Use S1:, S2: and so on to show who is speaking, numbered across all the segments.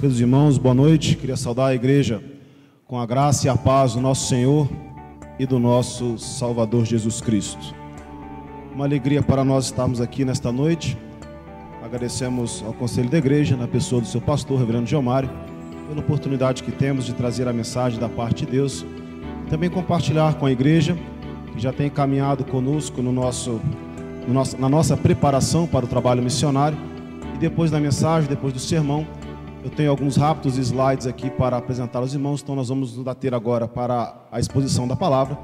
S1: Queridos irmãos, boa noite. Queria saudar a igreja com a graça e a paz do nosso Senhor e do nosso Salvador Jesus Cristo. Uma alegria para nós estarmos aqui nesta noite. Agradecemos ao Conselho da Igreja, na pessoa do seu pastor, reverendo Gilmário, pela oportunidade que temos de trazer a mensagem da parte de Deus e também compartilhar com a igreja que já tem caminhado conosco na nossa preparação para o trabalho missionário. E depois da mensagem, depois do sermão, eu tenho alguns rápidos slides aqui para apresentar aos irmãos. Então nós vamos nos bater agora para a exposição da palavra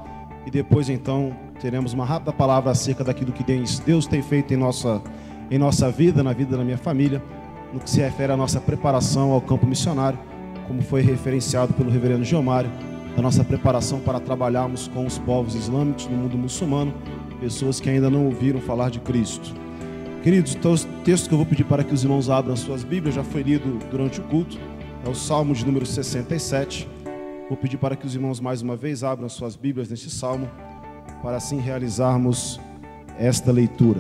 S1: e depois então teremos uma rápida palavra acerca daquilo que Deus tem feito em nossa vida, na vida da minha família, no que se refere à nossa preparação ao campo missionário, como foi referenciado pelo reverendo Gilmário, da nossa preparação para trabalharmos com os povos islâmicos no mundo muçulmano, pessoas que ainda não ouviram falar de Cristo. Queridos, então, o texto que eu vou pedir para que os irmãos abram suas Bíblias, já foi lido durante o culto, é o Salmo de número 67. Vou pedir para que os irmãos mais uma vez abram suas Bíblias neste Salmo, para assim realizarmos esta leitura.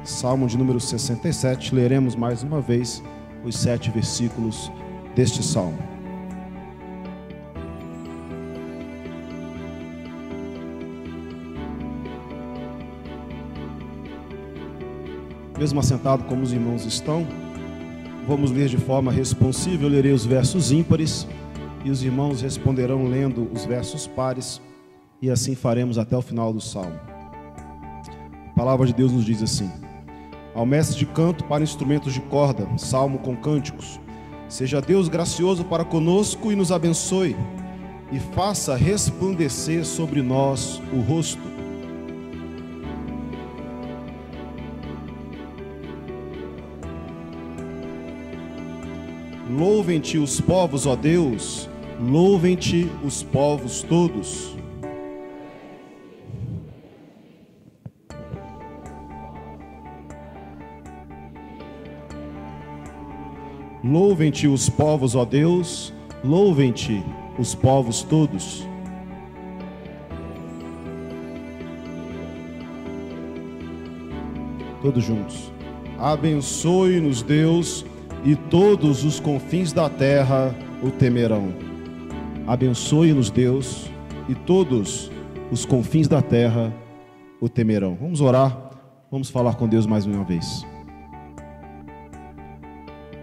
S1: Salmo de número 67, leremos mais uma vez os 7 versículos deste Salmo. Mesmo assentado como os irmãos estão, vamos ler de forma responsiva. Eu lerei os versos ímpares e os irmãos responderão lendo os versos pares, e assim faremos até o final do Salmo. A palavra de Deus nos diz assim: ao mestre de canto para instrumentos de corda, salmo com cânticos, seja Deus gracioso para conosco e nos abençoe, e faça resplandecer sobre nós o rosto. Louvem-te os povos, ó Deus, louvem-te os povos todos. Louvem-te os povos, ó Deus, louvem-te os povos todos. Todos juntos. Abençoe-nos, Deus, e todos os confins da terra o temerão. Abençoe-nos, Deus, e todos os confins da terra o temerão. Vamos orar, vamos falar com Deus mais uma vez.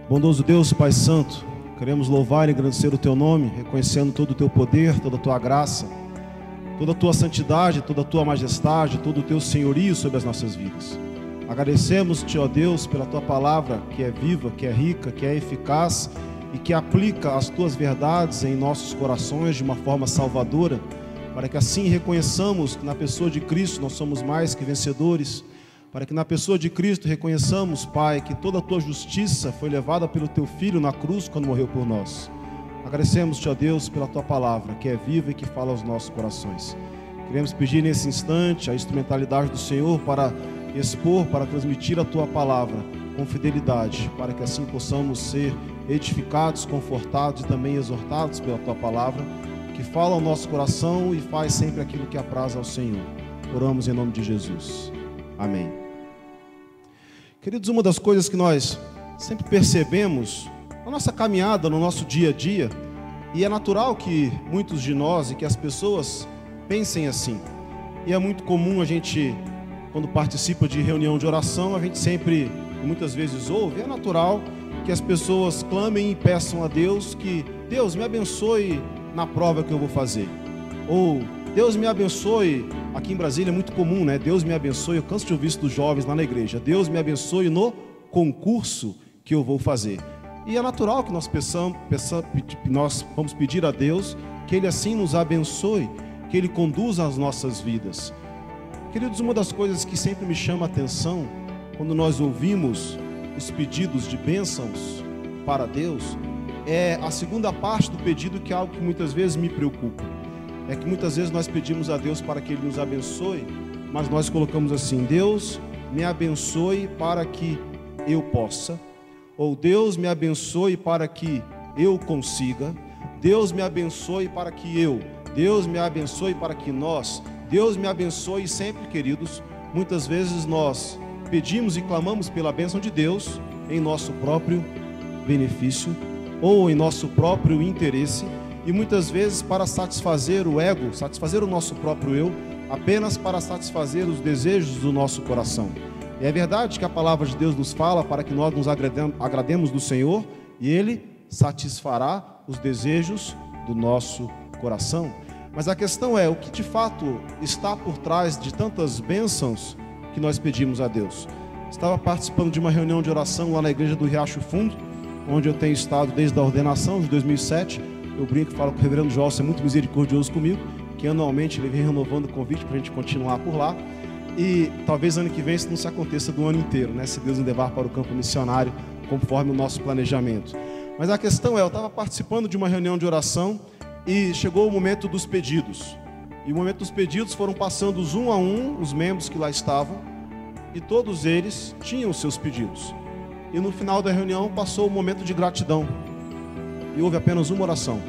S1: Bondoso Deus, Pai Santo, queremos louvar e engrandecer o Teu nome, reconhecendo todo o Teu poder, toda a Tua graça, toda a Tua santidade, toda a Tua majestade, todo o Teu senhorio sobre as nossas vidas. Agradecemos-te, ó Deus, pela Tua palavra, que é viva, que é rica, que é eficaz e que aplica as Tuas verdades em nossos corações de uma forma salvadora, para que assim reconheçamos que na pessoa de Cristo nós somos mais que vencedores, para que na pessoa de Cristo reconheçamos, Pai, que toda a Tua justiça foi levada pelo Teu Filho na cruz quando morreu por nós. Agradecemos-te, ó Deus, pela Tua palavra, que é viva e que fala aos nossos corações. Queremos pedir nesse instante a instrumentalidade do Senhor para expor, para transmitir a Tua palavra com fidelidade, para que assim possamos ser edificados, confortados e também exortados pela Tua palavra, que fala ao nosso coração e faz sempre aquilo que apraz ao Senhor. Oramos em nome de Jesus. Amém. Queridos, uma das coisas que nós sempre percebemos na nossa caminhada, no nosso dia a dia, e é natural que muitos de nós e que as pessoas pensem assim, e é muito comum a gente, quando participa de reunião de oração, a gente sempre, muitas vezes ouve, é natural que as pessoas clamem e peçam a Deus que Deus me abençoe na prova que eu vou fazer, ou Deus me abençoe. Aqui em Brasília é muito comum, né? Deus me abençoe, eu canso de ouvir isso dos jovens lá na igreja, Deus me abençoe no concurso que eu vou fazer. E é natural que nós nós vamos pedir a Deus que Ele assim nos abençoe, que Ele conduza as nossas vidas. Queridos, uma das coisas que sempre me chama a atenção quando nós ouvimos os pedidos de bênçãos para Deus é a segunda parte do pedido, que é algo que muitas vezes me preocupa. É que muitas vezes nós pedimos a Deus para que Ele nos abençoe, mas nós colocamos assim: Deus me abençoe para que eu possa, ou Deus me abençoe para que eu consiga, Deus me abençoe para que eu, Deus me abençoe para que nós, Deus me abençoe sempre, queridos. Muitas vezes nós pedimos e clamamos pela bênção de Deus em nosso próprio benefício ou em nosso próprio interesse, e muitas vezes para satisfazer o ego, satisfazer o nosso próprio eu, apenas para satisfazer os desejos do nosso coração. E é verdade que a palavra de Deus nos fala para que nós nos agrademos do Senhor, e Ele satisfará os desejos do nosso coração. Mas a questão é, o que de fato está por trás de tantas bênçãos que nós pedimos a Deus? Estava participando de uma reunião de oração lá na igreja do Riacho Fundo, onde eu tenho estado desde a ordenação de 2007. Eu brinco e falo que o reverendo José é muito misericordioso comigo, que anualmente ele vem renovando o convite para a gente continuar por lá. E talvez ano que vem isso não se aconteça do ano inteiro, né? Se Deus nos levar para o campo missionário, conforme o nosso planejamento. Mas a questão é, eu estava participando de uma reunião de oração e chegou o momento dos pedidos. E o momento dos pedidos foram passando um a um os membros que lá estavam, e todos eles tinham os seus pedidos. E no final da reunião passou o momento de gratidão. E houve apenas uma oração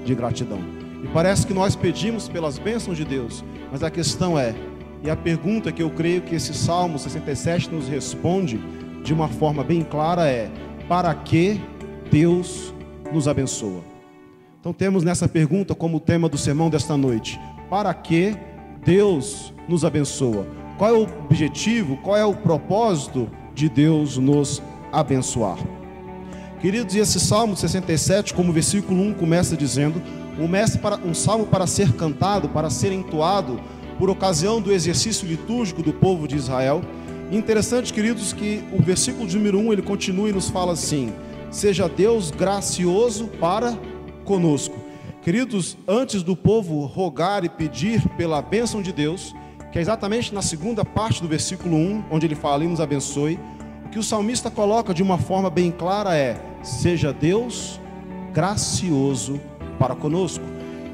S1: de gratidão. E parece que nós pedimos pelas bênçãos de Deus, mas a questão é, e a pergunta que eu creio que esse Salmo 67 nos responde de uma forma bem clara é: para que Deus nos abençoa? Então temos nessa pergunta como tema do sermão desta noite: para que Deus nos abençoa? Qual é o objetivo, qual é o propósito de Deus nos abençoar? Queridos, e esse Salmo 67, como o versículo 1 começa dizendo, um salmo para ser cantado, para ser entoado por ocasião do exercício litúrgico do povo de Israel. E interessante, queridos, que o versículo de número 1, ele continua e nos fala assim: seja Deus gracioso para conosco. Queridos, antes do povo rogar e pedir pela bênção de Deus, que é exatamente na segunda parte do versículo 1, onde ele fala e nos abençoe, o que o salmista coloca de uma forma bem clara é: seja Deus gracioso para conosco.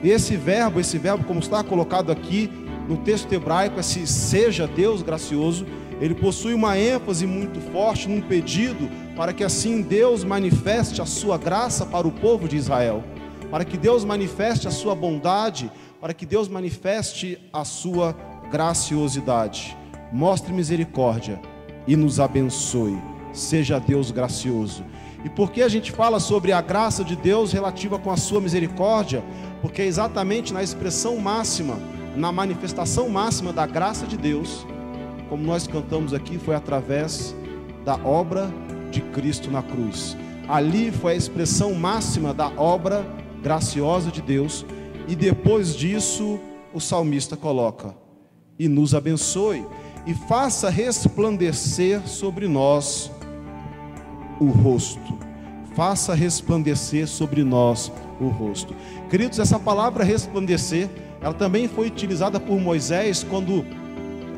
S1: E esse verbo como está colocado aqui no texto hebraico, esse seja Deus gracioso, ele possui uma ênfase muito forte num pedido para que assim Deus manifeste a sua graça para o povo de Israel, para que Deus manifeste a sua bondade, para que Deus manifeste a sua graciosidade. Mostre misericórdia e nos abençoe. Seja Deus gracioso. E por que a gente fala sobre a graça de Deus relativa com a sua misericórdia? Porque é exatamente na expressão máxima, na manifestação máxima da graça de Deus, como nós cantamos aqui, foi através da obra de Cristo na cruz. Ali foi a expressão máxima da obra graciosa de Deus. E depois disso o salmista coloca: e nos abençoe e faça resplandecer sobre nós o rosto. Faça resplandecer sobre nós o rosto. Queridos, essa palavra resplandecer, ela também foi utilizada por Moisés, quando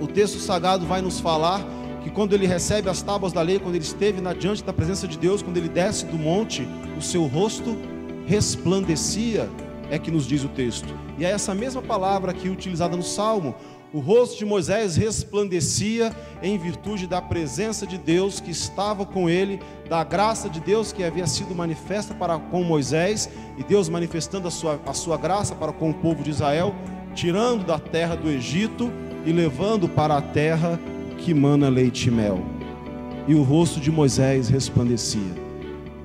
S1: o texto sagrado vai nos falar que quando ele recebe as tábuas da lei, quando ele esteve diante da presença de Deus, quando ele desce do monte, o seu rosto resplandecia, é que nos diz o texto. E é essa mesma palavra aqui utilizada no Salmo. O rosto de Moisés resplandecia em virtude da presença de Deus que estava com ele, da graça de Deus que havia sido manifesta para com Moisés, e Deus manifestando a sua graça para com o povo de Israel, tirando da terra do Egito e levando para a terra que mana leite e mel. E o rosto de Moisés resplandecia.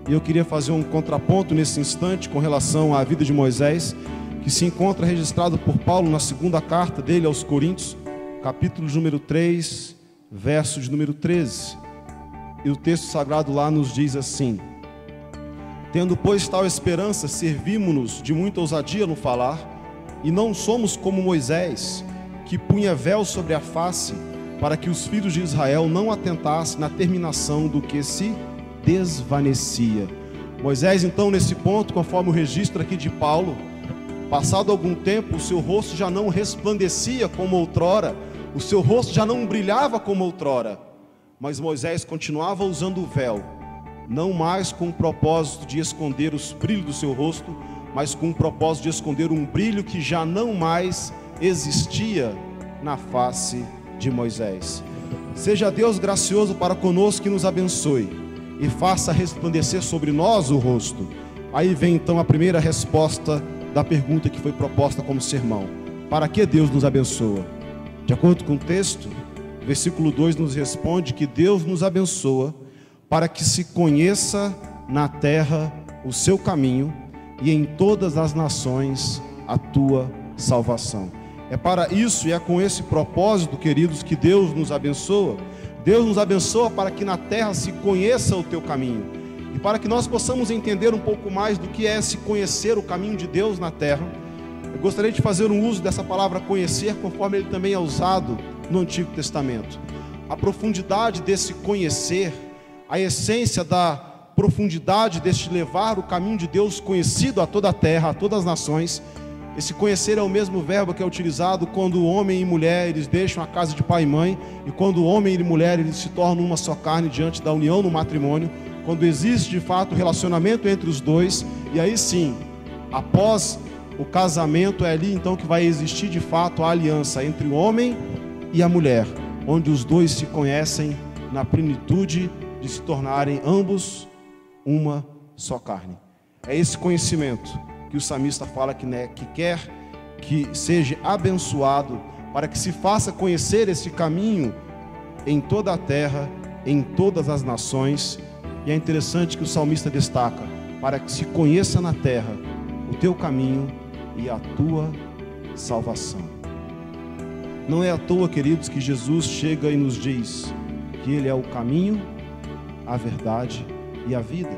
S1: E eu queria fazer um contraponto nesse instante com relação à vida de Moisés, que se encontra registrado por Paulo na segunda carta dele aos Coríntios, capítulo número 3, verso de número 13. E o texto sagrado lá nos diz assim: tendo pois tal esperança, servimos-nos de muita ousadia no falar, e não somos como Moisés, que punha véu sobre a face, para que os filhos de Israel não atentassem na terminação do que se desvanecia. Moisés, então, nesse ponto, conforme o registro aqui de Paulo, passado algum tempo, o seu rosto já não resplandecia como outrora, o seu rosto já não brilhava como outrora, mas Moisés continuava usando o véu, não mais com o propósito de esconder os brilhos do seu rosto, mas com o propósito de esconder um brilho que já não mais existia na face de Moisés. Seja Deus gracioso para conosco, que nos abençoe e faça resplandecer sobre nós o rosto. Aí vem então a primeira resposta da pergunta que foi proposta como sermão: para que Deus nos abençoa? De acordo com o texto, versículo 2 nos responde que Deus nos abençoa para que se conheça na terra o seu caminho, e em todas as nações a tua salvação. É para isso e é com esse propósito, queridos, que Deus nos abençoa. Deus nos abençoa para que na terra se conheça o teu caminho, e para que nós possamos entender um pouco mais do que é se conhecer o caminho de Deus na terra. Eu gostaria de fazer um uso dessa palavra conhecer, conforme ele também é usado no Antigo Testamento. A profundidade desse conhecer, a essência da profundidade deste levar o caminho de Deus conhecido a toda a terra, a todas as nações. Esse conhecer é o mesmo verbo que é utilizado quando homem e mulher eles deixam a casa de pai e mãe, e quando homem e mulher eles se tornam uma só carne diante da união no matrimônio, quando existe de fato relacionamento entre os dois, e aí sim, após o casamento, é ali então que vai existir de fato a aliança entre o homem e a mulher, onde os dois se conhecem na plenitude de se tornarem ambos uma só carne. É esse conhecimento que o salmista fala que quer que seja abençoado, para que se faça conhecer esse caminho em toda a terra, em todas as nações. E é interessante que o salmista destaca: para que se conheça na terra o teu caminho e a tua salvação. Não é à toa, queridos, que Jesus chega e nos diz que Ele é o caminho, a verdade e a vida,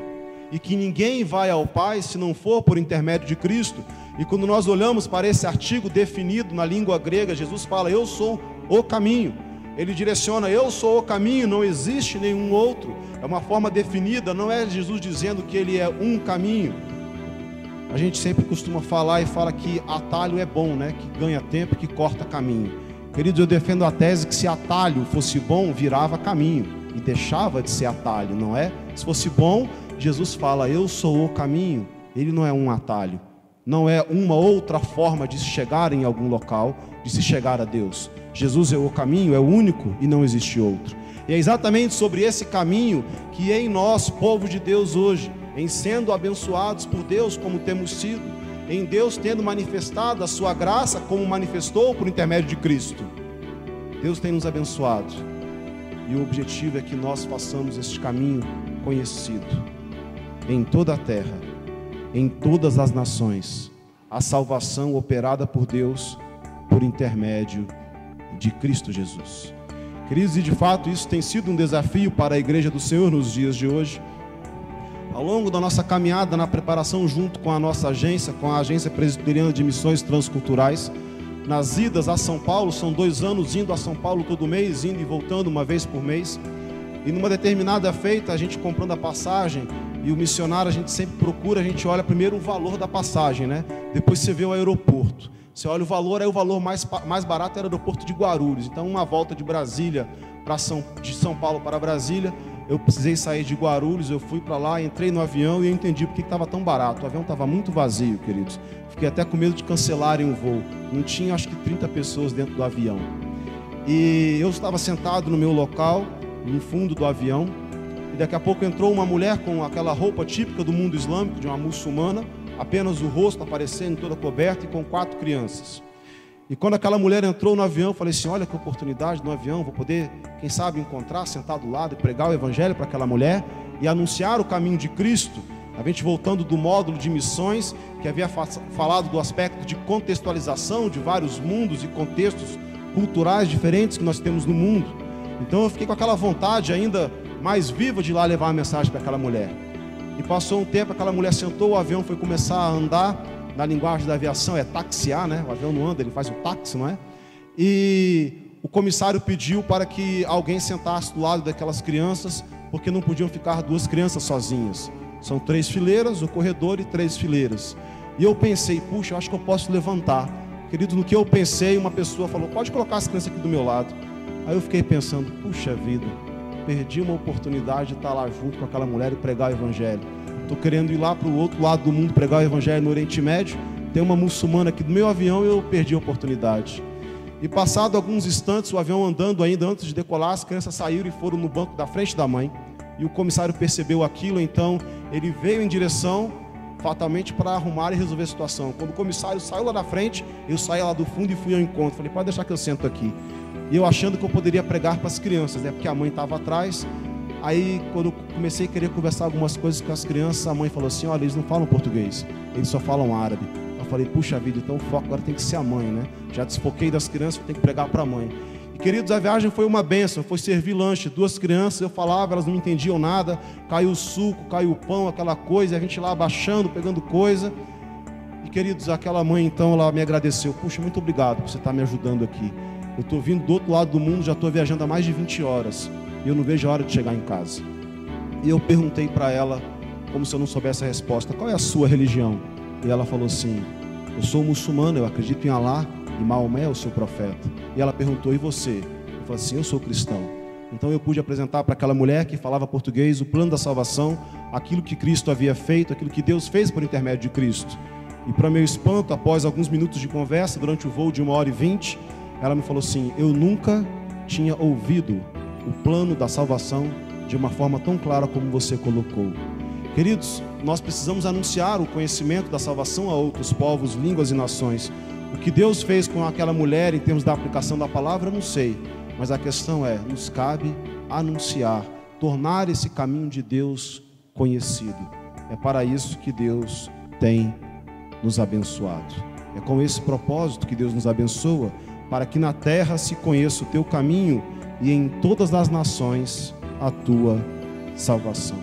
S1: e que ninguém vai ao Pai se não for por intermédio de Cristo. E quando nós olhamos para esse artigo definido na língua grega, Jesus fala: eu sou o caminho. Ele direciona: eu sou o caminho, não existe nenhum outro. É uma forma definida, não é Jesus dizendo que Ele é um caminho. A gente sempre costuma falar e fala que atalho é bom, né? Que ganha tempo, que corta caminho. Queridos, eu defendo a tese que se atalho fosse bom, virava caminho e deixava de ser atalho, não é? Se fosse bom, Jesus fala: eu sou o caminho. Ele não é um atalho, não é uma outra forma de se chegar em algum local, de se chegar a Deus. Jesus é o caminho, é o único e não existe outro. E é exatamente sobre esse caminho que em nós, povo de Deus hoje, em sendo abençoados por Deus como temos sido, em Deus tendo manifestado a sua graça como manifestou por intermédio de Cristo, Deus tem nos abençoado, e o objetivo é que nós façamos este caminho conhecido em toda a terra, em todas as nações, a salvação operada por Deus por intermédio de Cristo Jesus. Queridos, e de fato isso tem sido um desafio para a Igreja do Senhor nos dias de hoje. Ao longo da nossa caminhada na preparação junto com a nossa agência, com a Agência Presbiteriana de Missões Transculturais, nas idas a São Paulo, são 2 anos indo a São Paulo todo mês, indo e voltando uma vez por mês. E numa determinada feita, a gente comprando a passagem, e o missionário a gente sempre procura, a gente olha primeiro o valor da passagem, né? Depois você vê o aeroporto. Você olha o valor, aí o valor mais barato era o aeroporto de Guarulhos. Então uma volta de Brasília de São Paulo para Brasília, eu precisei sair de Guarulhos, eu fui para lá, entrei no avião e eu entendi porque estava tão barato. O avião estava muito vazio, queridos. Fiquei até com medo de cancelarem o voo. Não tinha, acho que 30 pessoas dentro do avião. E eu estava sentado no meu local, no fundo do avião, e daqui a pouco entrou uma mulher com aquela roupa típica do mundo islâmico, de uma muçulmana, apenas o rosto aparecendo toda coberta e com 4 crianças. E quando aquela mulher entrou no avião, eu falei assim: olha que oportunidade no avião, vou poder, quem sabe, encontrar, sentar do lado e pregar o evangelho para aquela mulher e anunciar o caminho de Cristo. A gente voltando do módulo de missões, que havia falado do aspecto de contextualização de vários mundos e contextos culturais diferentes que nós temos no mundo. Então eu fiquei com aquela vontade ainda mais viva de ir lá levar uma mensagem para aquela mulher. E passou um tempo, aquela mulher sentou, o avião foi começar a andar. Na linguagem da aviação é taxiar, né? O avião não anda, ele faz o táxi, não é? E o comissário pediu para que alguém sentasse do lado daquelas crianças, porque não podiam ficar 2 crianças sozinhas. São 3 fileiras, o corredor e 3 fileiras. E eu pensei: puxa, eu acho que eu posso levantar. Querido, no que eu pensei, uma pessoa falou: pode colocar as crianças aqui do meu lado. Aí eu fiquei pensando: puxa vida, perdi uma oportunidade de estar lá junto com aquela mulher e pregar o evangelho. Estou querendo ir lá para o outro lado do mundo pregar o evangelho no Oriente Médio. Tem uma muçulmana aqui do meu avião e eu perdi a oportunidade. E passado alguns instantes, o avião andando ainda antes de decolar, as crianças saíram e foram no banco da frente da mãe. E o comissário percebeu aquilo, então ele veio em direção fatalmente para arrumar e resolver a situação. Quando o comissário saiu lá da frente, eu saí lá do fundo e fui ao encontro. Falei: pode deixar que eu sento aqui. E eu achando que eu poderia pregar para as crianças, né? Porque a mãe estava atrás. Aí, quando eu comecei a querer conversar algumas coisas com as crianças, a mãe falou assim: olha, eles não falam português, eles só falam árabe. Eu falei: puxa vida, então o foco agora tem que ser a mãe, né? Já desfoquei das crianças, tem que pregar para a mãe. E, queridos, a viagem foi uma bênção, foi servir lanche. 2 crianças, eu falava, elas não entendiam nada, caiu o suco, caiu o pão, aquela coisa, e a gente lá abaixando, pegando coisa. E, queridos, aquela mãe, então, ela me agradeceu: puxa, muito obrigado por você estar me ajudando aqui. Eu estou vindo do outro lado do mundo, já estou viajando há mais de 20 horas. E eu não vejo a hora de chegar em casa. E eu perguntei para ela, como se eu não soubesse a resposta: qual é a sua religião? E ela falou assim: eu sou muçulmana, eu acredito em Alá e Maomé é o seu profeta. E ela perguntou: e você? Eu falei assim: eu sou cristão. Então eu pude apresentar para aquela mulher que falava português o plano da salvação, aquilo que Cristo havia feito, aquilo que Deus fez por intermédio de Cristo. E para meu espanto, após alguns minutos de conversa, durante o voo de 1h20, ela me falou assim: eu nunca tinha ouvido o plano da salvação de uma forma tão clara como você colocou. Queridos, nós precisamos anunciar o conhecimento da salvação a outros povos, línguas e nações. O que Deus fez com aquela mulher em termos da aplicação da palavra, eu não sei. Mas a questão é, nos cabe anunciar, tornar esse caminho de Deus conhecido. É para isso que Deus tem nos abençoado. É com esse propósito que Deus nos abençoa, para que na terra se conheça o teu caminho e em todas as nações a tua salvação.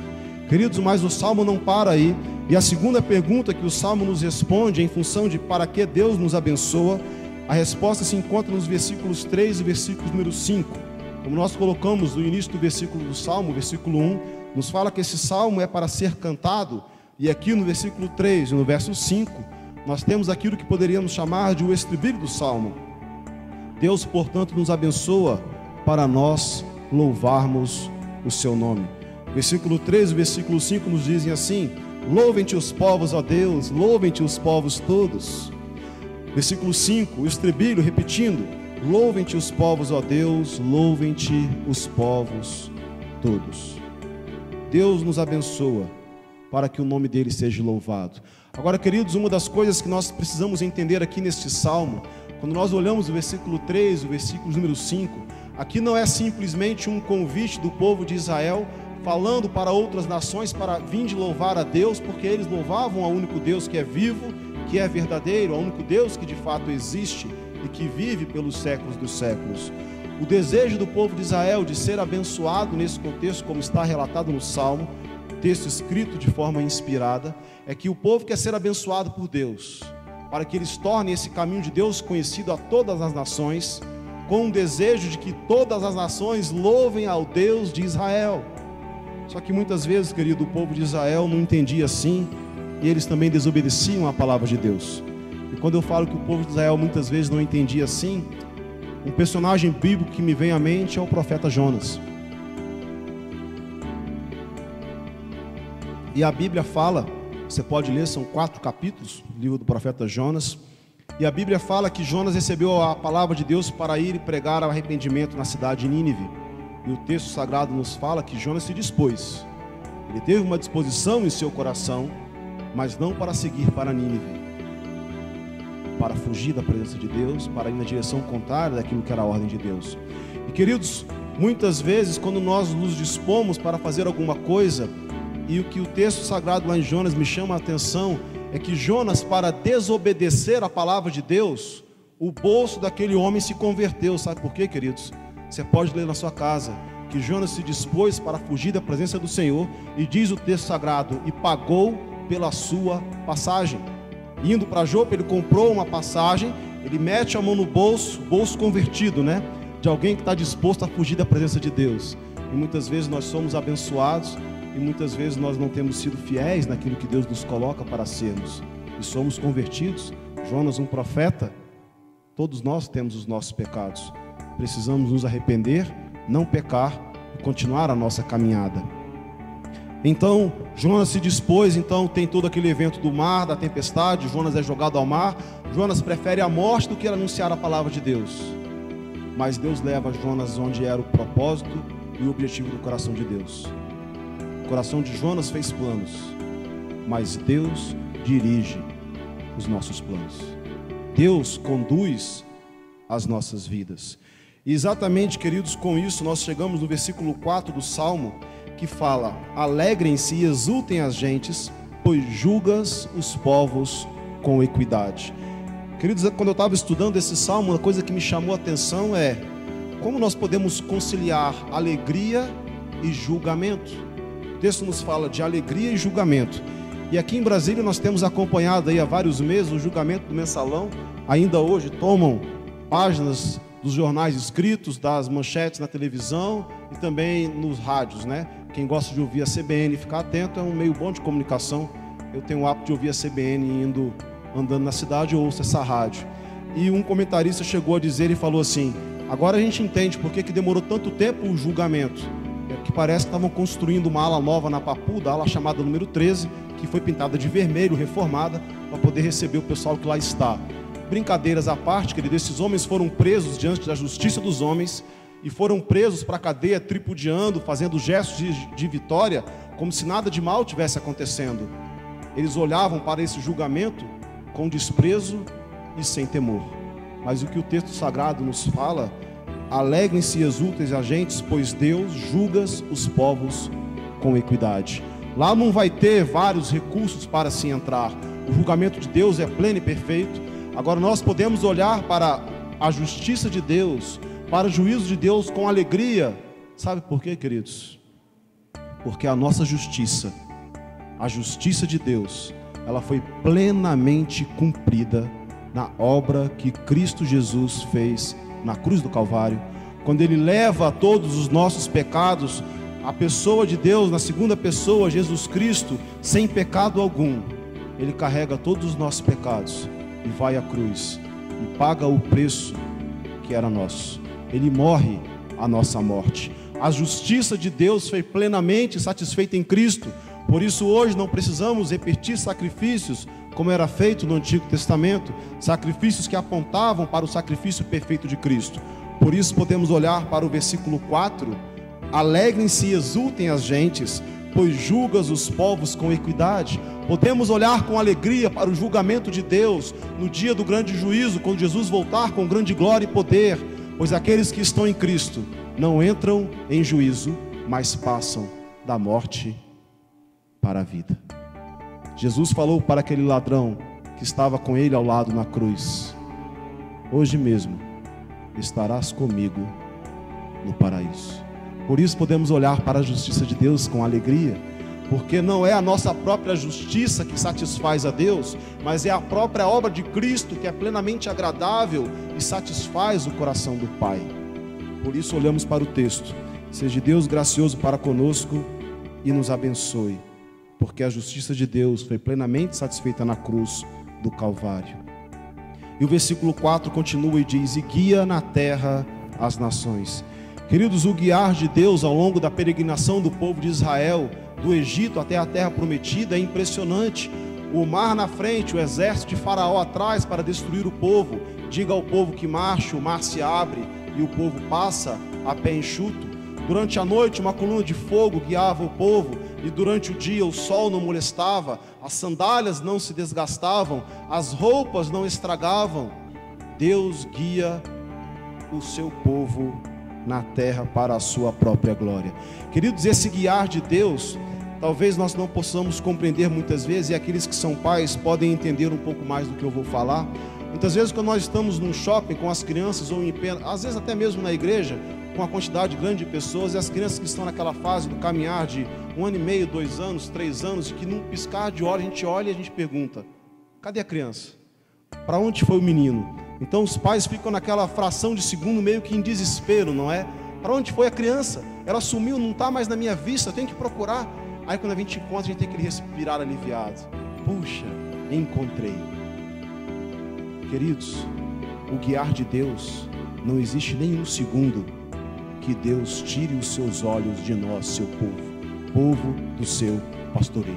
S1: Queridos, mas o Salmo não para aí. E a segunda pergunta que o Salmo nos responde, em função de para que Deus nos abençoa, a resposta se encontra nos versículos 3 e versículos número 5. Como nós colocamos no início do versículo do Salmo, versículo 1, nos fala que esse Salmo é para ser cantado. E aqui no versículo 3 e no verso 5, nós temos aquilo que poderíamos chamar de o estribilho do Salmo. Deus, portanto, nos abençoa para nós louvarmos o seu nome. Versículo 3 e versículo 5 nos dizem assim: louvem-te os povos, ó Deus, louvem-te os povos todos. Versículo 5, o estribilho repetindo: louvem-te os povos, ó Deus, louvem-te os povos todos. Deus nos abençoa para que o nome dele seja louvado. Agora, queridos, uma das coisas que nós precisamos entender aqui neste salmo, quando nós olhamos o versículo 3, o versículo número 5, aqui não é simplesmente um convite do povo de Israel falando para outras nações para vir louvar a Deus, porque eles louvavam ao único Deus que é vivo, que é verdadeiro, ao único Deus que de fato existe e que vive pelos séculos dos séculos. O desejo do povo de Israel de ser abençoado nesse contexto, como está relatado no Salmo, texto escrito de forma inspirada, é que o povo quer ser abençoado por Deus, para que eles tornem esse caminho de Deus conhecido a todas as nações, com o desejo de que todas as nações louvem ao Deus de Israel. Só que muitas vezes, querido, o povo de Israel não entendia assim, e eles também desobedeciam a palavra de Deus. E quando eu falo que o povo de Israel muitas vezes não entendia assim, um personagem bíblico que me vem à mente é o profeta Jonas. E a Bíblia fala, você pode ler, são 4 capítulos, o livro do profeta Jonas. E a Bíblia fala que Jonas recebeu a palavra de Deus para ir e pregar o arrependimento na cidade de Nínive. E o texto sagrado nos fala que Jonas se dispôs. Ele teve uma disposição em seu coração, mas não para seguir para Nínive, para fugir da presença de Deus, para ir na direção contrária daquilo que era a ordem de Deus. E, queridos, muitas vezes quando nós nos dispomos para fazer alguma coisa, e o que o texto sagrado lá em Jonas me chama a atenção é que Jonas, para desobedecer a palavra de Deus, o bolso daquele homem se converteu. Sabe por quê, queridos? Você pode ler na sua casa que Jonas se dispôs para fugir da presença do Senhor, e diz o texto sagrado: e pagou pela sua passagem. Indo para Jope, ele comprou uma passagem, ele mete a mão no bolso, bolso convertido, né? De alguém que está disposto a fugir da presença de Deus. E muitas vezes nós somos abençoados, e muitas vezes nós não temos sido fiéis naquilo que Deus nos coloca para sermos, e somos convertidos. Jonas, um profeta. Todos nós temos os nossos pecados, precisamos nos arrepender, não pecar e continuar a nossa caminhada. Então Jonas se dispôs, então tem todo aquele evento do mar, da tempestade. Jonas é jogado ao mar. Jonas prefere a morte do que anunciar a palavra de Deus, mas Deus leva Jonas onde era o propósito e o objetivo do coração de Deus. O coração de Jonas fez planos, mas Deus dirige os nossos planos. Deus conduz as nossas vidas. E exatamente, queridos, com isso nós chegamos no versículo 4 do Salmo, que fala: alegrem-se e exultem as gentes, pois julgas os povos com equidade. Queridos, quando eu estava estudando esse salmo, uma coisa que me chamou a atenção é como nós podemos conciliar alegria e julgamento. O texto nos fala de alegria e julgamento. E aqui em Brasília nós temos acompanhado aí há vários meses o julgamento do mensalão. Ainda hoje tomam páginas dos jornais escritos, das manchetes na televisão e também nos rádios, né? Quem gosta de ouvir a CBN e ficar atento, é um meio bom de comunicação. Eu tenho o hábito de ouvir a CBN andando na cidade, eu ouço essa rádio. E um comentarista chegou a dizer e falou assim: agora a gente entende por que demorou tanto tempo o julgamento. É que parece que estavam construindo uma ala nova na Papuda, a ala chamada número 13, que foi pintada de vermelho, reformada, para poder receber o pessoal que lá está. Brincadeiras à parte, querido, esses homens foram presos diante da justiça dos homens e foram presos para a cadeia tripudiando, fazendo gestos de vitória, como se nada de mal tivesse acontecendo. Eles olhavam para esse julgamento com desprezo e sem temor. Mas o que o texto sagrado nos fala: alegrem-se e exultem as gentes, pois Deus julga os povos com equidade. Lá não vai ter vários recursos para se entrar. O julgamento de Deus é pleno e perfeito. Agora nós podemos olhar para a justiça de Deus, para o juízo de Deus com alegria. Sabe por quê, queridos? Porque a nossa justiça, a justiça de Deus, ela foi plenamente cumprida na obra que Cristo Jesus fez na cruz do Calvário, quando Ele leva todos os nossos pecados. A pessoa de Deus, na segunda pessoa, Jesus Cristo, sem pecado algum, Ele carrega todos os nossos pecados e vai à cruz e paga o preço que era nosso. Ele morre a nossa morte. A justiça de Deus foi plenamente satisfeita em Cristo. Por isso hoje não precisamos repetir sacrifícios como era feito no Antigo Testamento, sacrifícios que apontavam para o sacrifício perfeito de Cristo. Por isso podemos olhar para o versículo 4: alegrem-se e exultem as gentes, pois julgas os povos com equidade. Podemos olhar com alegria para o julgamento de Deus no dia do grande juízo, quando Jesus voltar com grande glória e poder, pois aqueles que estão em Cristo não entram em juízo, mas passam da morte para a vida. Jesus falou para aquele ladrão que estava com ele ao lado na cruz: hoje mesmo estarás comigo no paraíso. Por isso podemos olhar para a justiça de Deus com alegria, porque não é a nossa própria justiça que satisfaz a Deus, mas é a própria obra de Cristo que é plenamente agradável e satisfaz o coração do Pai. Por isso olhamos para o texto: seja Deus gracioso para conosco e nos abençoe, porque a justiça de Deus foi plenamente satisfeita na cruz do Calvário. E o versículo 4 continua e diz: e guia na terra as nações. Queridos, o guiar de Deus ao longo da peregrinação do povo de Israel, do Egito até a terra prometida, é impressionante. O mar na frente, o exército de Faraó atrás para destruir o povo. Diga ao povo que marche, o mar se abre e o povo passa a pé enxuto. Durante a noite uma coluna de fogo guiava o povo, e durante o dia o sol não molestava, as sandálias não se desgastavam, as roupas não estragavam. Deus guia o seu povo na terra para a sua própria glória. Queridos, esse guiar de Deus, talvez nós não possamos compreender muitas vezes, e aqueles que são pais podem entender um pouco mais do que eu vou falar. Muitas vezes quando nós estamos num shopping com as crianças, ou em pé, às vezes até mesmo na igreja, com uma quantidade grande de pessoas, e as crianças que estão naquela fase do caminhar de 1 ano e meio, 2 anos, 3 anos, e que num piscar de olho a gente olha e a gente pergunta: cadê a criança? Para onde foi o menino? Então os pais ficam naquela fração de segundo meio que em desespero, não é? Para onde foi a criança? Ela sumiu, não está mais na minha vista, eu tenho que procurar. Aí quando a gente encontra, a gente tem que respirar aliviado: puxa, encontrei. Queridos, o guiar de Deus, não existe nem um segundo que Deus tire os seus olhos de nós, seu povo do seu pastoreio.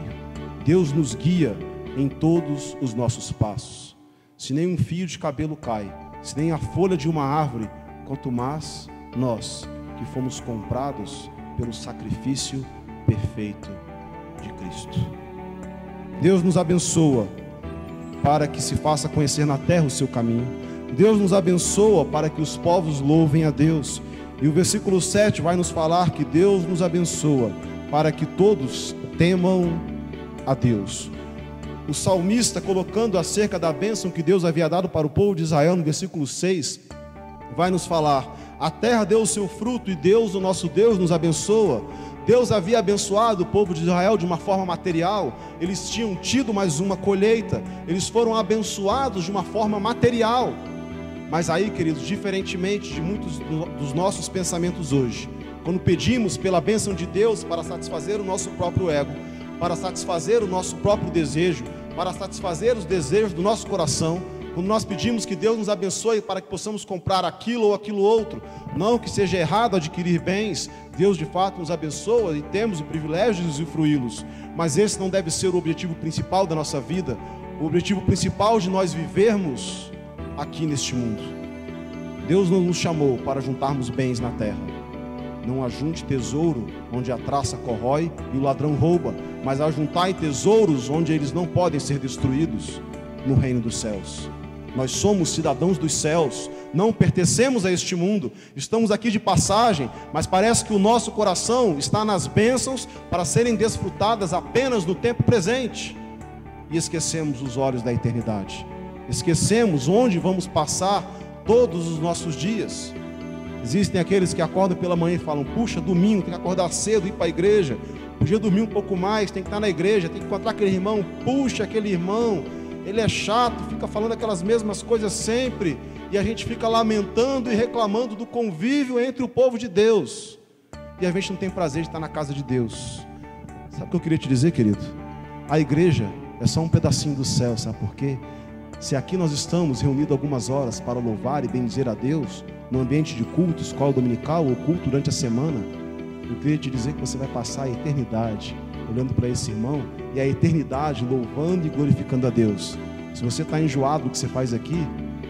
S1: Deus nos guia em todos os nossos passos. Se nem um fio de cabelo cai, se nem a folha de uma árvore, quanto mais nós que fomos comprados pelo sacrifício perfeito de Cristo. Deus nos abençoa para que se faça conhecer na terra o seu caminho. Deus nos abençoa para que os povos louvem a Deus. E o versículo 7 vai nos falar que Deus nos abençoa para que todos temam a Deus. O salmista, colocando acerca da bênção que Deus havia dado para o povo de Israel, no versículo 6, vai nos falar: a terra deu o seu fruto e Deus, o nosso Deus, nos abençoa. Deus havia abençoado o povo de Israel de uma forma material. Eles tinham tido mais uma colheita, eles foram abençoados de uma forma material. Mas aí, queridos, diferentemente de muitos dos nossos pensamentos hoje, quando pedimos pela bênção de Deus para satisfazer o nosso próprio ego, para satisfazer o nosso próprio desejo, para satisfazer os desejos do nosso coração, quando nós pedimos que Deus nos abençoe para que possamos comprar aquilo ou aquilo outro, não que seja errado adquirir bens, Deus de fato nos abençoa e temos o privilégio de usufruí-los, mas esse não deve ser o objetivo principal da nossa vida, o objetivo principal de nós vivermos aqui neste mundo. Deus não nos chamou para juntarmos bens na terra. Não ajunte tesouro onde a traça corrói e o ladrão rouba, mas ajuntai tesouros onde eles não podem ser destruídos, no reino dos céus. Nós somos cidadãos dos céus, não pertencemos a este mundo, estamos aqui de passagem, mas parece que o nosso coração está nas bênçãos para serem desfrutadas apenas no tempo presente, e esquecemos os olhos da eternidade, esquecemos onde vamos passar todos os nossos dias. Existem aqueles que acordam pela manhã e falam: puxa, domingo, tem que acordar cedo, ir para a igreja, podia dormir um pouco mais, tem que estar na igreja, tem que encontrar aquele irmão, puxa, aquele irmão, ele é chato, fica falando aquelas mesmas coisas sempre, e a gente fica lamentando e reclamando do convívio entre o povo de Deus, e a gente não tem prazer de estar na casa de Deus. Sabe o que eu queria te dizer, querido? A igreja é só um pedacinho do céu, sabe por quê? Se aqui nós estamos reunidos algumas horas para louvar e bendizer a Deus, no ambiente de culto, escola dominical ou culto durante a semana, eu queria te dizer que você vai passar a eternidade olhando para esse irmão, e a eternidade louvando e glorificando a Deus. Se você está enjoado do que você faz aqui,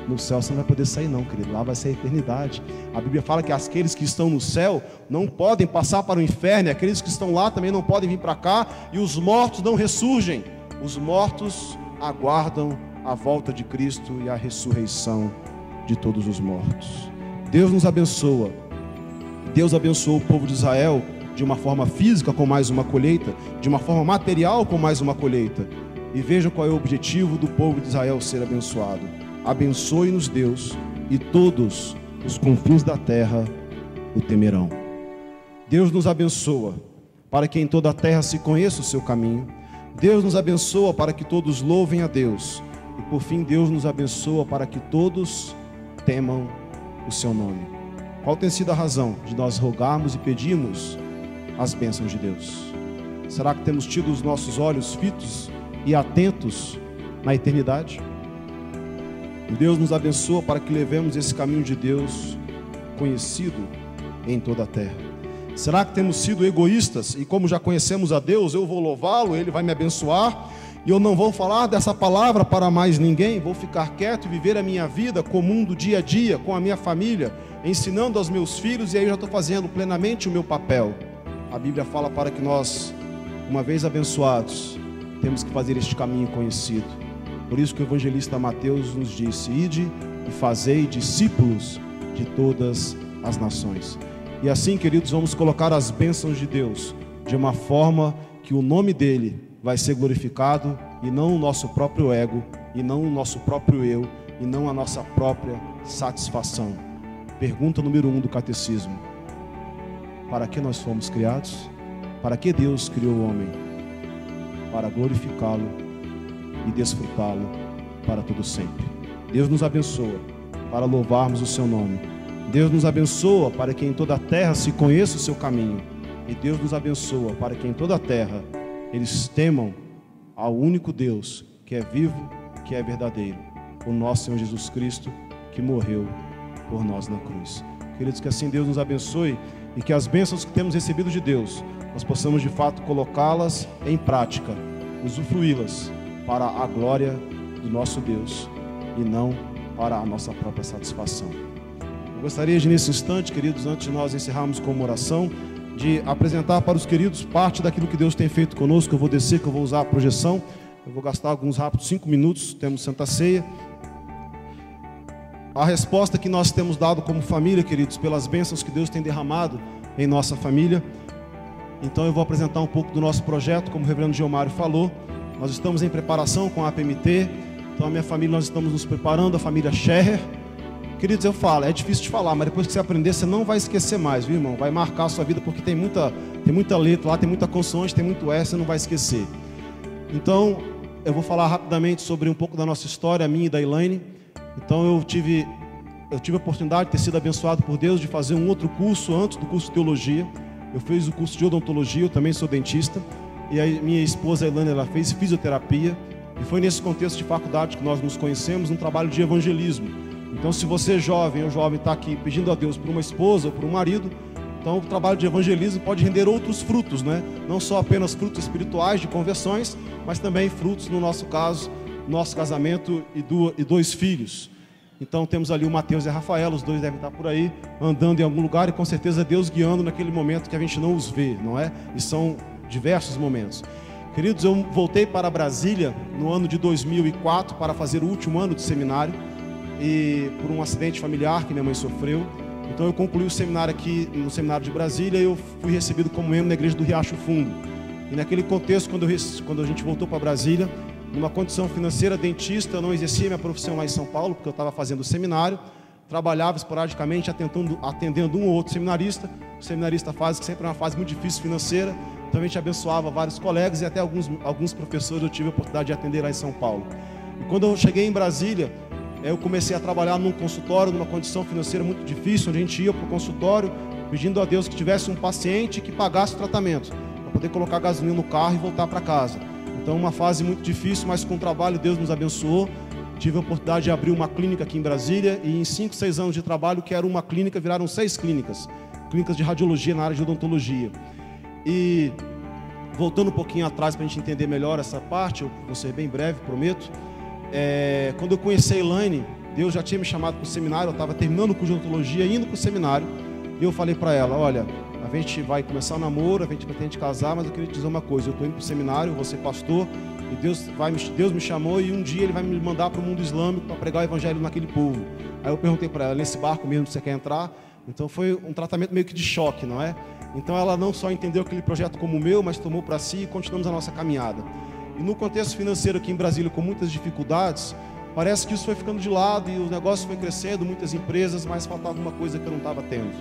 S1: no céu você não vai poder sair não, querido, lá vai ser a eternidade. A Bíblia fala que aqueles que estão no céu não podem passar para o inferno, e aqueles que estão lá também não podem vir para cá, e os mortos não ressurgem. Os mortos aguardam a volta de Cristo e a ressurreição de todos os mortos. Deus nos abençoa. Deus abençoou o povo de Israel de uma forma física com mais uma colheita, de uma forma material com mais uma colheita. E vejam qual é o objetivo do povo de Israel ser abençoado: abençoe-nos Deus, e todos os confins da terra o temerão. Deus nos abençoa para que em toda a terra se conheça o seu caminho. Deus nos abençoa para que todos louvem a Deus. E por fim, Deus nos abençoa para que todos temam o seu nome. Qual tem sido a razão de nós rogarmos e pedirmos as bênçãos de Deus? Será que temos tido os nossos olhos fitos e atentos na eternidade? Deus nos abençoa para que levemos esse caminho de Deus conhecido em toda a terra. Será que temos sido egoístas e, como já conhecemos a Deus, eu vou louvá-lo, Ele vai me abençoar, e eu não vou falar dessa palavra para mais ninguém, vou ficar quieto e viver a minha vida comum do dia a dia, com a minha família, ensinando aos meus filhos, e aí eu já estou fazendo plenamente o meu papel? A Bíblia fala para que nós, uma vez abençoados, temos que fazer este caminho conhecido. Por isso que o evangelista Mateus nos disse: ide e fazei discípulos de todas as nações. E assim, queridos, vamos colocar as bênçãos de Deus de uma forma que o nome dele vai ser glorificado, e não o nosso próprio ego, e não o nosso próprio eu, e não a nossa própria satisfação. Pergunta número 1 do catecismo: para que nós fomos criados? Para que Deus criou o homem? Para glorificá-lo e desfrutá-lo para todo sempre. Deus nos abençoa para louvarmos o seu nome. Deus nos abençoa para que em toda a terra se conheça o seu caminho. E Deus nos abençoa para que em toda a terra eles temam ao único Deus, que é vivo, que é verdadeiro, o nosso Senhor Jesus Cristo, que morreu por nós na cruz. Queridos, que assim Deus nos abençoe, e que as bênçãos que temos recebido de Deus, nós possamos de fato colocá-las em prática, usufruí-las para a glória do nosso Deus, e não para a nossa própria satisfação. Eu gostaria de, nesse instante, queridos, antes de nós encerrarmos com uma oração, de apresentar para os queridos parte daquilo que Deus tem feito conosco. Eu vou descer, que eu vou usar a projeção, eu vou gastar alguns rápidos 5 minutos, temos Santa Ceia. A resposta que nós temos dado como família, queridos, pelas bênçãos que Deus tem derramado em nossa família, Então eu vou apresentar um pouco do nosso projeto, como o reverendo Gilmário falou. Nós estamos em preparação com a APMT. Então a minha família, nós estamos nos preparando, a família Scherrer. Queridos, eu falo, é difícil de falar, mas depois que você aprender, você não vai esquecer mais, viu, irmão? Vai marcar a sua vida, porque tem muita letra lá, tem muita consoante, tem muito S, você não vai esquecer. Então, eu vou falar rapidamente sobre um pouco da nossa história, a minha e da Elaine. Então, eu tive a oportunidade de ter sido abençoado por Deus, de fazer um outro curso antes do curso de teologia. Eu fiz o curso de odontologia, eu também sou dentista. E a minha esposa, a Elaine, ela fez fisioterapia. E foi nesse contexto de faculdade que nós nos conhecemos, num trabalho de evangelismo. Então, se você jovem ou jovem está aqui pedindo a Deus por uma esposa ou por um marido, então o trabalho de evangelismo pode render outros frutos, né? Não só apenas frutos espirituais de conversões, mas também frutos, no nosso caso, nosso casamento e 2 filhos. Então temos ali o Mateus e a Rafaela, os 2 devem estar por aí, andando em algum lugar e com certeza Deus guiando naquele momento que a gente não os vê, não é? E são diversos momentos. Queridos, eu voltei para Brasília no ano de 2004 para fazer o último ano de seminário. E por um acidente familiar que minha mãe sofreu. Então eu concluí o seminário aqui no seminário de Brasília e eu fui recebido como membro na igreja do Riacho Fundo. E naquele contexto, quando a gente voltou para Brasília, numa condição financeira, dentista, eu não exercia minha profissão lá em São Paulo, porque eu estava fazendo o seminário, trabalhava esporadicamente atendendo um ou outro seminarista. O seminarista fase que sempre é uma fase muito difícil financeira, também te abençoava vários colegas e até alguns professores eu tive a oportunidade de atender lá em São Paulo. E quando eu cheguei em Brasília, eu comecei a trabalhar num consultório, numa condição financeira muito difícil, onde a gente ia para o consultório pedindo a Deus que tivesse um paciente que pagasse o tratamento, para poder colocar gasolina no carro e voltar para casa. Então, uma fase muito difícil, mas com o trabalho Deus nos abençoou. Tive a oportunidade de abrir uma clínica aqui em Brasília e em 5, 6 anos de trabalho, que era uma clínica, viraram 6 clínicas de radiologia na área de odontologia. E voltando um pouquinho atrás para a gente entender melhor essa parte, eu vou ser bem breve, prometo. Quando eu conheci a Elaine, Deus já tinha me chamado para o seminário, eu estava terminando o curso de odontologia, indo para o seminário, e eu falei para ela, olha, a gente vai começar o namoro, a gente pretende casar, mas eu queria te dizer uma coisa, eu estou indo para o seminário, vou ser pastor, e Deus me chamou e um dia Ele vai me mandar para o mundo islâmico para pregar o evangelho naquele povo. Aí eu perguntei para ela, nesse barco mesmo você quer entrar? Então foi um tratamento meio que de choque, não é? Então ela não só entendeu aquele projeto como o meu, mas tomou para si e continuamos a nossa caminhada. E no contexto financeiro aqui em Brasília, com muitas dificuldades, parece que isso foi ficando de lado e o negócio foi crescendo, muitas empresas, mas faltava uma coisa que eu não estava tendo.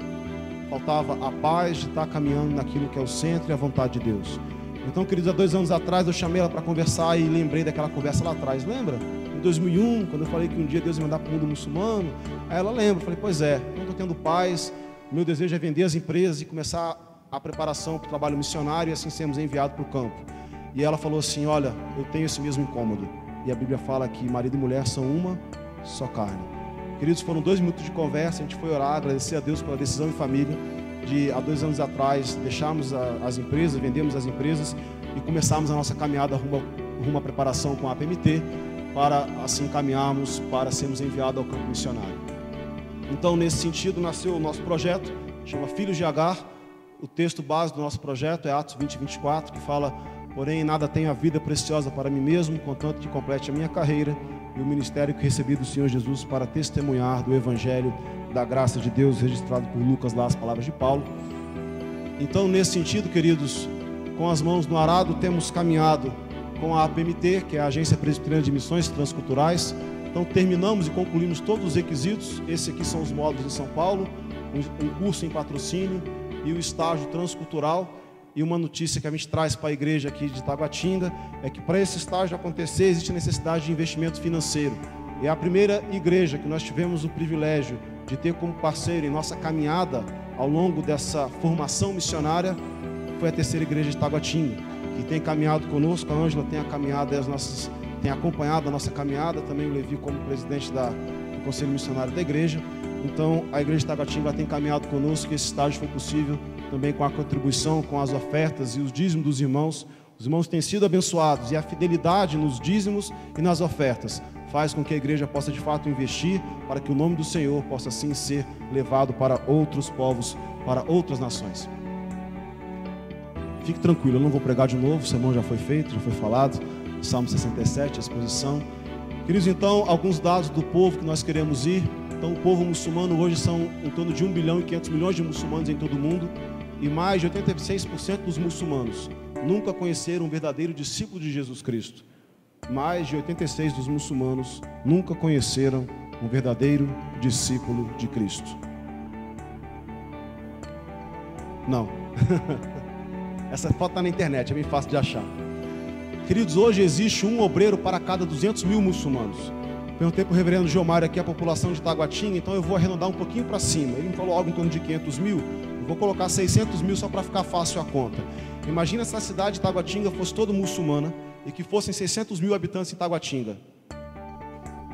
S1: Faltava a paz de estar caminhando naquilo que é o centro e a vontade de Deus. Então, queridos, há 2 anos atrás eu chamei ela para conversar e lembrei daquela conversa lá atrás, lembra? Em 2001, quando eu falei que um dia Deus ia mandar para o mundo muçulmano, aí ela lembra, eu falei, pois é, não estou tendo paz, meu desejo é vender as empresas e começar a preparação para o trabalho missionário e assim sermos enviados para o campo. E ela falou assim, olha, eu tenho esse mesmo incômodo. E a Bíblia fala que marido e mulher são uma só carne. Queridos, foram 2 minutos de conversa, a gente foi orar, agradecer a Deus pela decisão em família, de há 2 anos atrás deixarmos as empresas, vendemos as empresas e começarmos a nossa caminhada rumo à preparação com a APMT, para assim caminharmos para sermos enviados ao campo missionário. Então, nesse sentido, nasceu o nosso projeto, chama Filhos de Agar. O texto base do nosso projeto é Atos 20, 24, que fala: porém, nada tenho a vida preciosa para mim mesmo, contanto que complete a minha carreira e o ministério que recebi do Senhor Jesus para testemunhar do Evangelho da graça de Deus, registrado por Lucas lá, as palavras de Paulo. Então, nesse sentido, queridos, com as mãos no arado, temos caminhado com a APMT, que é a Agência Presbiteriana de Missões Transculturais. Então, terminamos e concluímos todos os requisitos. Esses aqui são os módulos em São Paulo, um curso em patrocínio e o estágio transcultural. E uma notícia que a gente traz para a igreja aqui de Taguatinga é que para esse estágio acontecer existe necessidade de investimento financeiro. E a primeira igreja que nós tivemos o privilégio de ter como parceiro em nossa caminhada ao longo dessa formação missionária foi a terceira igreja de Taguatinga, que tem caminhado conosco. A Ângela tem acompanhado a nossa caminhada, também o Levi como presidente do Conselho Missionário da igreja. Então a igreja de Taguatinga tem caminhado conosco, e esse estágio foi possível também com a contribuição, com as ofertas e os dízimos dos irmãos. Os irmãos têm sido abençoados, e a fidelidade nos dízimos e nas ofertas faz com que a igreja possa de fato investir para que o nome do Senhor possa assim ser levado para outros povos, para outras nações. Fique tranquilo, eu não vou pregar de novo, o sermão já foi feito, já foi falado. Salmo 67, a exposição. Queridos, então, alguns dados do povo que nós queremos ir. Então, o povo muçulmano hoje são em torno de 1 bilhão e 500 milhões de muçulmanos em todo o mundo. e mais de 86% dos muçulmanos nunca conheceram um verdadeiro discípulo de Jesus Cristo. Mais de 86% dos muçulmanos nunca conheceram um verdadeiro discípulo de Cristo. Não. Essa foto está na internet, é bem fácil de achar. Queridos, hoje existe um obreiro para cada 200 mil muçulmanos. Perguntei para o reverendo Gilmar aqui a população de Taguatinga, então eu vou arredondar um pouquinho para cima. Ele me falou algo em torno de 500 mil, eu vou colocar 600 mil só para ficar fácil a conta. Imagina se a cidade de Taguatinga fosse toda muçulmana e que fossem 600 mil habitantes em Taguatinga.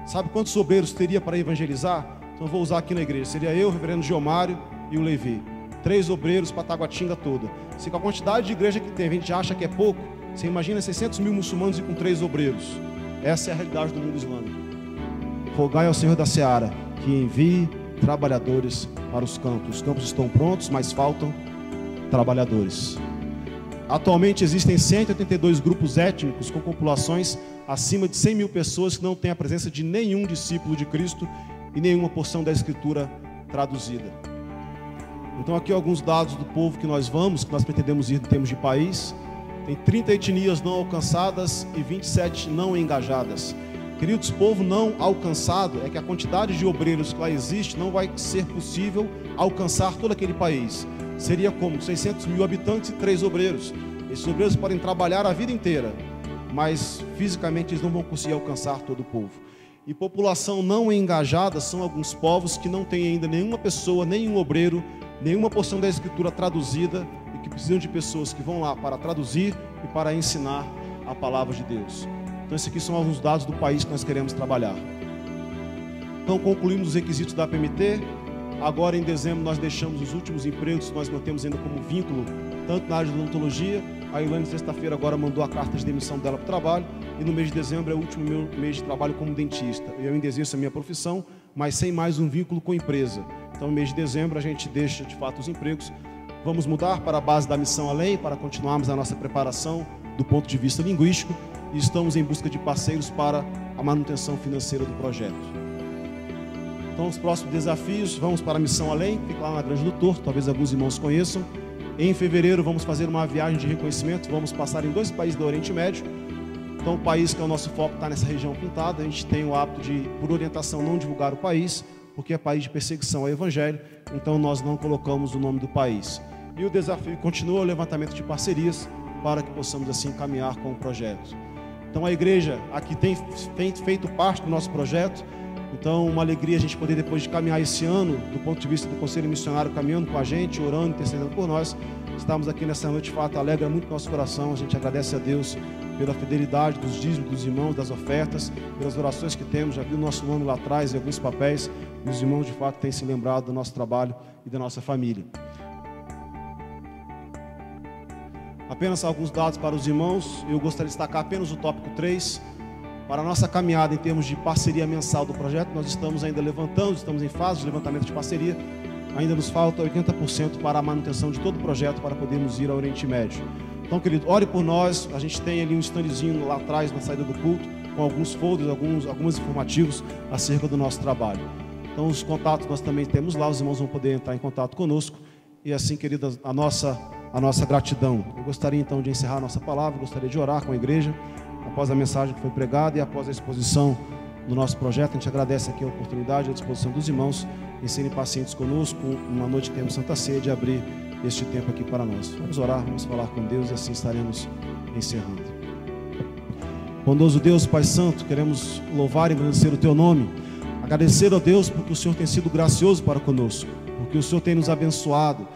S1: Sabe quantos obreiros teria para evangelizar? Então eu vou usar aqui na igreja. Seria eu, o reverendo Gilmário e o Levi. 3 obreiros para Taguatinga toda. Se com a quantidade de igreja que tem, a gente acha que é pouco, você imagina 600 mil muçulmanos e com 3 obreiros. Essa é a realidade do mundo islâmico. Rogai ao Senhor da Seara que envie trabalhadores para os campos. Os campos estão prontos, mas faltam trabalhadores. Atualmente existem 182 grupos étnicos com populações acima de 100 mil pessoas que não têm a presença de nenhum discípulo de Cristo e nenhuma porção da Escritura traduzida. Então aqui alguns dados do povo que nós pretendemos ir em termos de país. Tem 30 etnias não alcançadas e 27 não engajadas. Queridos, povo não alcançado é que a quantidade de obreiros que lá existe não vai ser possível alcançar todo aquele país. Seria como 600 mil habitantes e 3 obreiros. Esses obreiros podem trabalhar a vida inteira, mas fisicamente eles não vão conseguir alcançar todo o povo. E população não engajada são alguns povos que não têm ainda nenhuma pessoa, nenhum obreiro, nenhuma porção da Escritura traduzida e que precisam de pessoas que vão lá para traduzir e para ensinar a palavra de Deus. Então esses aqui são alguns dados do país que nós queremos trabalhar. Então concluímos os requisitos da APMT. Agora em dezembro nós deixamos os últimos empregos que nós mantemos ainda como vínculo, tanto na área de odontologia. A Ilane sexta-feira agora mandou a carta de demissão dela para o trabalho. E no mês de dezembro é o último meu mês de trabalho como dentista. Eu ainda exerço a minha profissão, mas sem mais um vínculo com a empresa. Então no mês de dezembro a gente deixa de fato os empregos. Vamos mudar para a base da Missão Além, para continuarmos a nossa preparação do ponto de vista linguístico. E estamos em busca de parceiros para a manutenção financeira do projeto. Então os próximos desafios, vamos para a Missão Além, fica lá na Grande do Torto, talvez alguns irmãos conheçam. Em fevereiro vamos fazer uma viagem de reconhecimento, vamos passar em 2 países do Oriente Médio. Então o país que é o nosso foco está nessa região pintada. A gente tem o hábito de, por orientação, não divulgar o país, porque é país de perseguição ao Evangelho, então nós não colocamos o nome do país. E o desafio continua, o levantamento de parcerias, para que possamos assim caminhar com o projeto. Então a igreja aqui tem feito parte do nosso projeto. Então uma alegria a gente poder, depois de caminhar esse ano, do ponto de vista do Conselho Missionário, caminhando com a gente, orando, intercedendo por nós. Estamos aqui nessa noite, de fato, alegra muito nosso coração. A gente agradece a Deus pela fidelidade dos dízimos dos irmãos, das ofertas, pelas orações que temos. Já viu o nosso nome lá atrás em alguns papéis. E os irmãos, de fato, têm se lembrado do nosso trabalho e da nossa família. Apenas alguns dados para os irmãos. Eu gostaria de destacar apenas o tópico 3. Para a nossa caminhada em termos de parceria mensal do projeto, nós estamos ainda levantando, estamos em fase de levantamento de parceria. Ainda nos falta 80% para a manutenção de todo o projeto para podermos ir ao Oriente Médio. Então, querido, ore por nós. A gente tem ali um standzinho lá atrás na saída do culto, com alguns folders, alguns informativos acerca do nosso trabalho. Então, os contatos nós também temos lá, os irmãos vão poder entrar em contato conosco. E assim, queridas, a nossa gratidão. Eu gostaria então de encerrar a nossa palavra, gostaria de orar com a igreja, após a mensagem que foi pregada e após a exposição do nosso projeto. A gente agradece aqui a oportunidade, a disposição dos irmãos em serem pacientes conosco, uma noite que temos Santa Ceia, de abrir este tempo aqui para nós. Vamos orar, vamos falar com Deus e assim estaremos encerrando. Bondoso Deus, Pai Santo, queremos louvar e engrandecer o Teu nome, agradecer a Deus porque o Senhor tem sido gracioso para conosco, porque o Senhor tem nos abençoado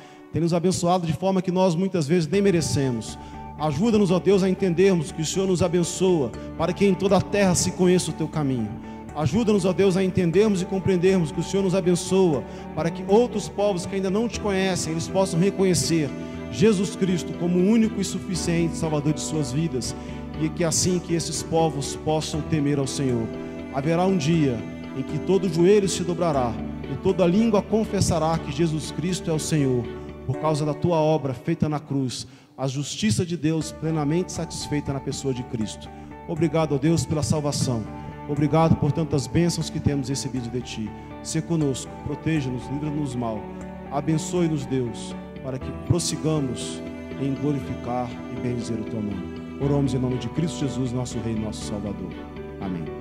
S1: de forma que nós muitas vezes nem merecemos. Ajuda-nos, ó Deus, a entendermos que o Senhor nos abençoa para que em toda a terra se conheça o Teu caminho. Ajuda-nos, ó Deus, a entendermos e compreendermos que o Senhor nos abençoa para que outros povos que ainda não Te conhecem, eles possam reconhecer Jesus Cristo como o único e suficiente Salvador de suas vidas, e que assim que esses povos possam temer ao Senhor. Haverá um dia em que todo joelho se dobrará e toda língua confessará que Jesus Cristo é o Senhor, por causa da Tua obra feita na cruz, a justiça de Deus plenamente satisfeita na pessoa de Cristo. Obrigado, ó Deus, pela salvação. Obrigado por tantas bênçãos que temos recebido de Ti. Se conosco, proteja-nos, livra-nos do mal. Abençoe-nos, Deus. para que prossigamos em glorificar e bendizer o teu nome. Oramos em nome de Cristo Jesus, nosso Rei e nosso Salvador. Amém.